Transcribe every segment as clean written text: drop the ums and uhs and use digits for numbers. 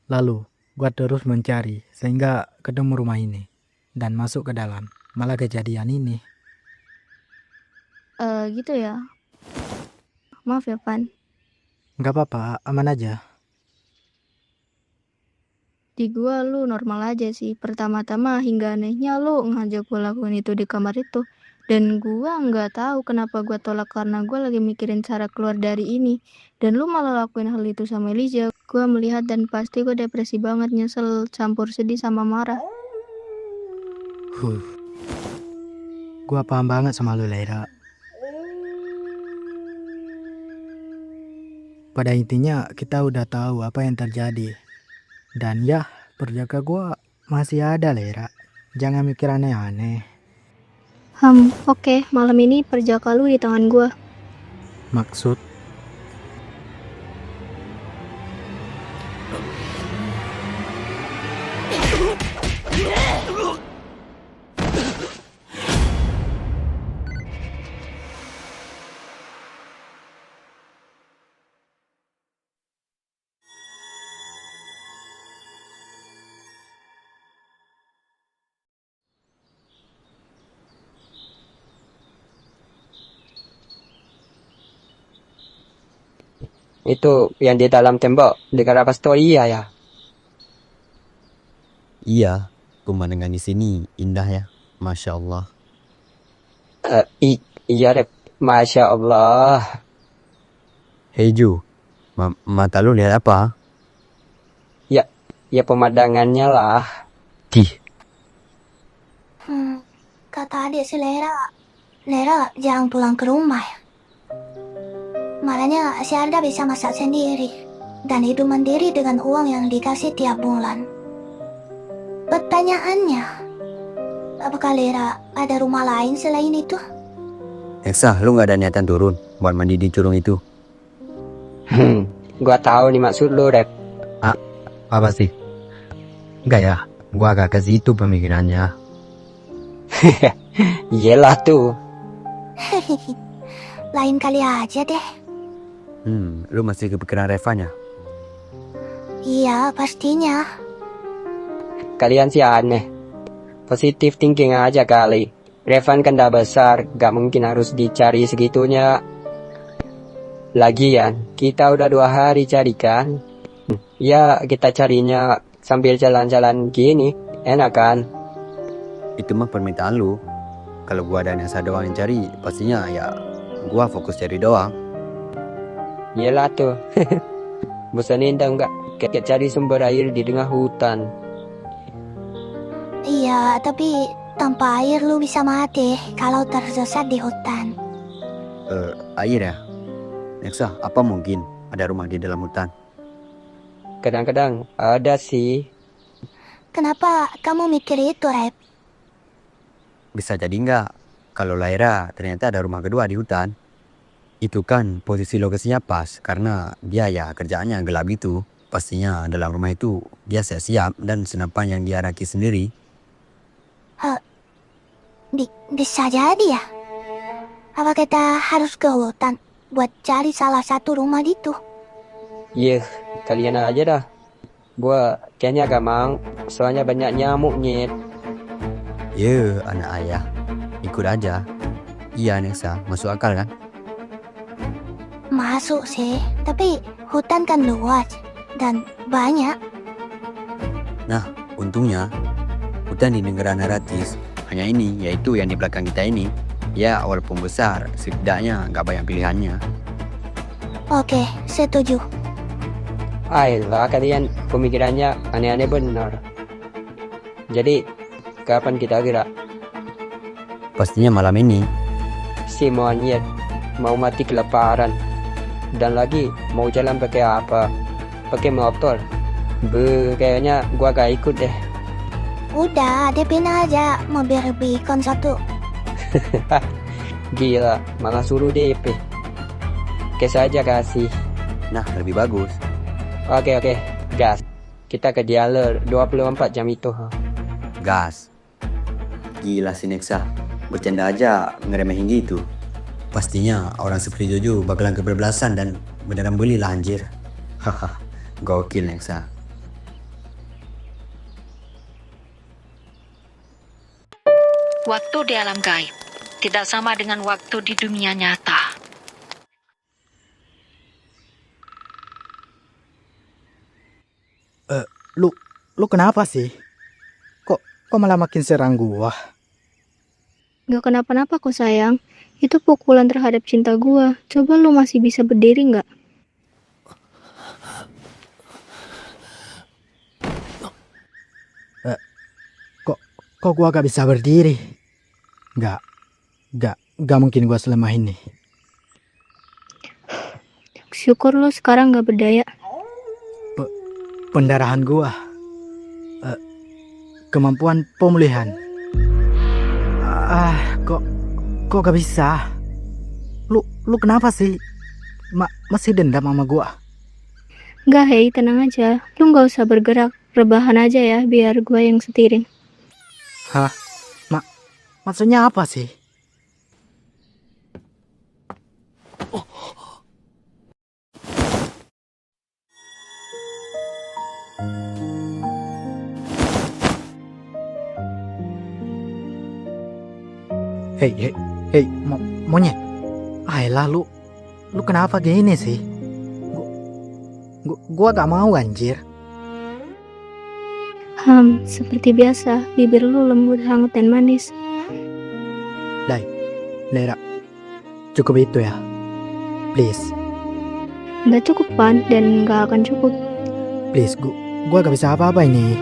Lalu, gua terus mencari sehingga ketemu rumah ini dan masuk ke dalam. Malah kejadian ini. Gitu ya. Maaf ya, Pan. Nggak apa-apa, aman aja. Di gua lu normal aja sih. Pertama-tama hingga anehnya lu ngajak gua lakuin itu di kamar itu. Dan gua nggak tahu kenapa gua tolak karena gua lagi mikirin cara keluar dari ini. Dan lu malah lakuin hal itu sama Elijah. Gua melihat dan pasti gua depresi banget, nyesel, campur sedih sama marah. Huh. Gua paham banget sama lu, Laira. Pada intinya kita udah tahu apa yang terjadi. Dan ya, perjaka gua masih ada, Laira. Jangan mikir aneh-aneh. Oke, malam ini perjaka lu di tangan gua. Maksud? Itu yang di dalam tembok dekat Apastoria ya. Iya, pemandangan di sini indah ya, Masya Allah. Iya Rep, Masya Allah. Hei Ju, mata lu lihat apa? Ya pemandangannya lah. Kata adik si Lera jarang pulang ke rumah ya. Malahnya si Arda bisa masak sendiri dan hidup mandiri dengan uang yang dikasih tiap bulan. Pertanyaannya, apakah Lera ada rumah lain selain itu? Eksa, lu gak ada niatan turun buat mandi di curung itu? Gua tahu nih maksud lu Rep. Apa sih? Enggak ya, gua agak ke situ pemikirannya. Iyalah tuh. Lain kali aja deh. Lu masih kepikiran Revanya? Iya, pastinya. Kalian sih aneh. Positive thinking aja kali. Revan kan dah besar, gak mungkin harus dicari segitunya. Lagian, kita udah 2 hari cari kan. Ya, kita carinya sambil jalan-jalan gini, enak kan? Itu mah permintaan lu. Kalau gua dan Eksa doang yang cari, pastinya ya gua fokus cari doang. Iyalah tuh. Bosanin dah enggak kayak cari sumber air di tengah hutan. Iya, tapi tanpa air lu bisa mati kalau tersesat di hutan. Air ya? Eksa, apa mungkin ada rumah di dalam hutan? Kadang-kadang ada sih. Kenapa kamu mikir itu, Rep? Bisa jadi enggak? Kalau Laira ternyata ada rumah kedua di hutan. Itu kan posisi lokasinya pas karena dia ya kerjaannya gelap gitu. Pastinya dalam rumah itu dia siap dan senapan yang dia raki sendiri. Bisa jadi ya? Apa kita harus ke hutan buat cari salah satu rumah itu? Kalian aja dah. Gua kayaknya gak mau, soalnya banyak nyamuk nyet. Anak ayah, ikut aja. Iya Neksa, masuk akal kan? Masuk sih, tapi hutan kan luas dan banyak. Nah, untungnya hutan di negara Naratis hanya ini, yaitu yang di belakang kita ini. Ya, walaupun besar, setidaknya nggak banyak pilihannya. Oke, setuju. Ayolah, kalian pemikirannya aneh-aneh benar. Jadi, kapan kita gerak? Pastinya malam ini. Si monyet mau mati kelaparan. Dan lagi mau jalan pakai apa? Pakai motor. Kayaknya gua gak ikut deh. Udah, DP aja mobil Rubicon 1. Gila, malah suruh DP. Cash aja kasih. Nah, lebih bagus. Oke, gas. Kita ke dialer 24 jam itu. Gas. Gila si Neksa, bercanda aja ngeremehin gitu. Pastinya orang seperti Jojo bakalan kebablasan dan beneran beli lah anjir. Haha, gokil Neksa. Waktu di alam gaib tidak sama dengan waktu di dunia nyata. Lu kenapa sih? Kok malah makin serang gua? Gak kenapa-napa kok sayang. Itu pukulan terhadap cinta gua. Coba lu masih bisa berdiri nggak? Kok gua gak bisa berdiri? Gak mungkin gua selemah ini. Syukur lu sekarang gak berdaya. Pendarahan gua, kemampuan pemulihan. Kok gak bisa? Lu kenapa sih? Masih dendam sama gua? Gak, hei, tenang aja. Lu gak usah bergerak. Rebahan aja ya, biar gua yang setirin. Hah? Maksudnya apa sih? Hei, monyet. Ayolah lu kenapa gini sih? Gua gak mau anjir. Seperti biasa, bibir lu lembut, hangat, dan manis. Lera, cukup itu ya. Please, Gak cukup kan, dan gak akan cukup. please. Gua gak bisa apa-apa ini.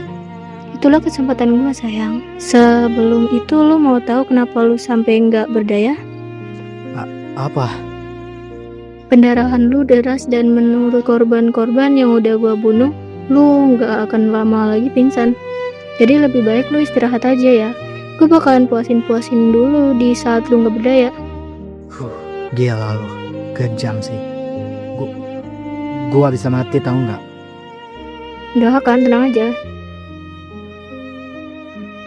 Itulah kesempatan gua sayang. Sebelum itu lu mau tahu kenapa lu sampai gak berdaya? Apa? Pendarahan lu deras dan menurut korban-korban yang udah gua bunuh, lu gak akan lama lagi pingsan. Jadi lebih baik lu istirahat aja ya. Gue bakalan puasin dulu di saat lu gak berdaya. Gila lu, kejam sih. Gua bisa mati tahu nggak? Udah kan, tenang aja.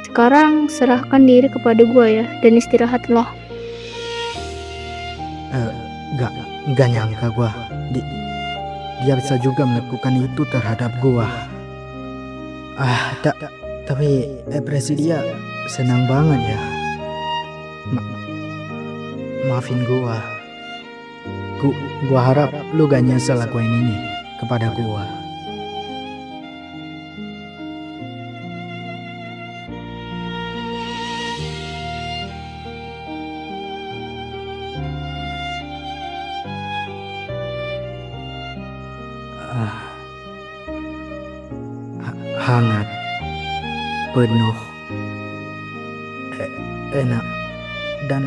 Sekarang serahkan diri kepada gua ya, dan istirahatlah. Gak nyangka gua dia bisa juga melakukan itu terhadap gua. Tapi ekspresi dia senang banget ya. Maafin gua. Gua harap lu gak nyesel lakuin ini kepada gua. Hangat, penuh, enak, dan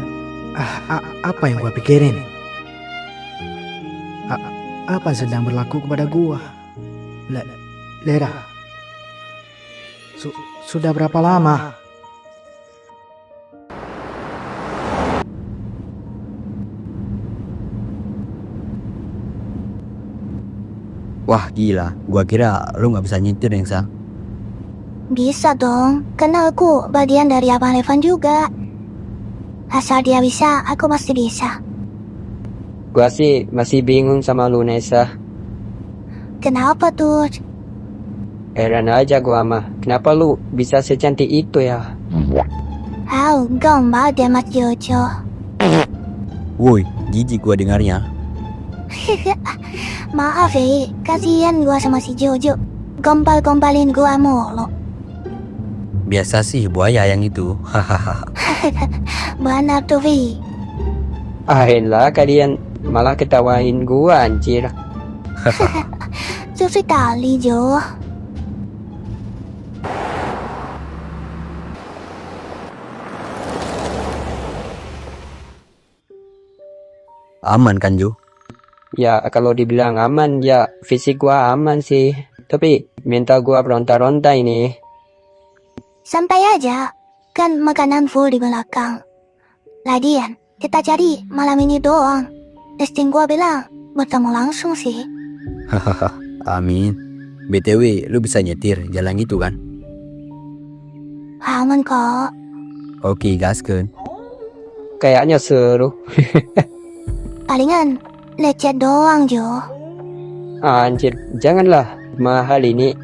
apa yang gua pikirin? Apa sedang berlaku kepada gua? Lera, sudah berapa lama? Wah gila, gua kira lu gak bisa nyetir yang Sa. Bisa dong, karena aku bagian dari Abang Levan juga. Asal dia bisa, aku pasti bisa. Gua sih masih bingung sama lu, Nesa. Kenapa tuh? Heran aja gua mah. Kenapa lu bisa secantik itu ya? Gombal deh Mas Jojo. Woi, jijik gua dengarnya. Maaf ya, kasihan gua sama si Jojo. Gombal-gombalin gua mulu. Biasa sih buaya yang itu. Hahaha. Benar tuh, Vi. Akhirnya kalian malah ketawain gua anjir. Susi tali, Jo. Aman kan Jo? Ya kalau dibilang aman ya fisik gua aman sih. Tapi mental gua beronta-ronta ini. Santai aja, kan makanan full di belakang. Lagian, kita cari malam ini doang. Testing gua bilang, bertemu langsung sih. Hahaha. Amin. BTW, lu bisa nyetir jalan gitu kan? Aman kok. Oke, gaskeun. Kayaknya seru. Palingan lecet doang, Jo. Anjir, janganlah mahal ini.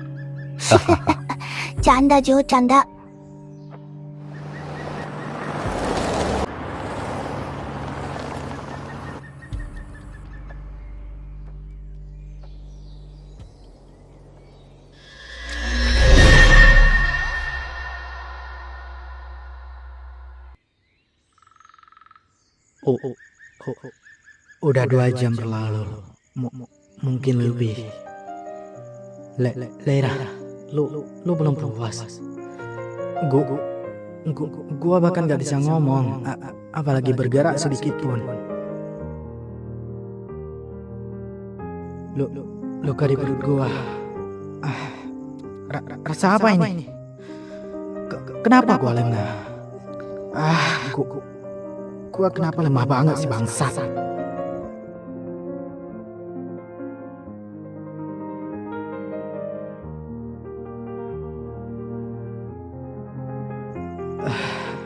Canda, Jo, canda. Oh, oh, oh, oh. Udah 2 jam berlalu. Mungkin lebih. Lera, lu belum puas. Gua bahkan gak bisa ngomong, apalagi bergerak sedikit pun. Luka di perut gua. Rasa apa ini? Kenapa gua lemah? Gua kenapa lemah banget sih bangsat?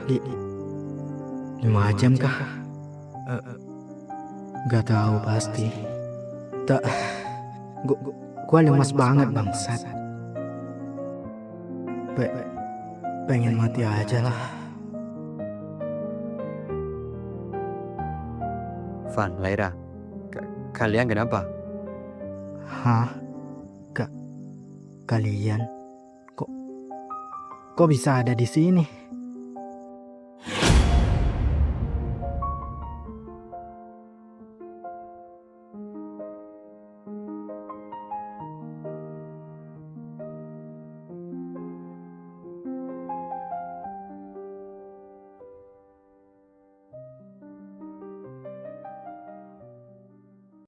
Li- 5 jam kah? Gak tahu pasti. Gua lemas banget bangsat. Pengen mati aja lah. Van, Laira, kalian kenapa? Hah? Kalian? Kok bisa ada di sini?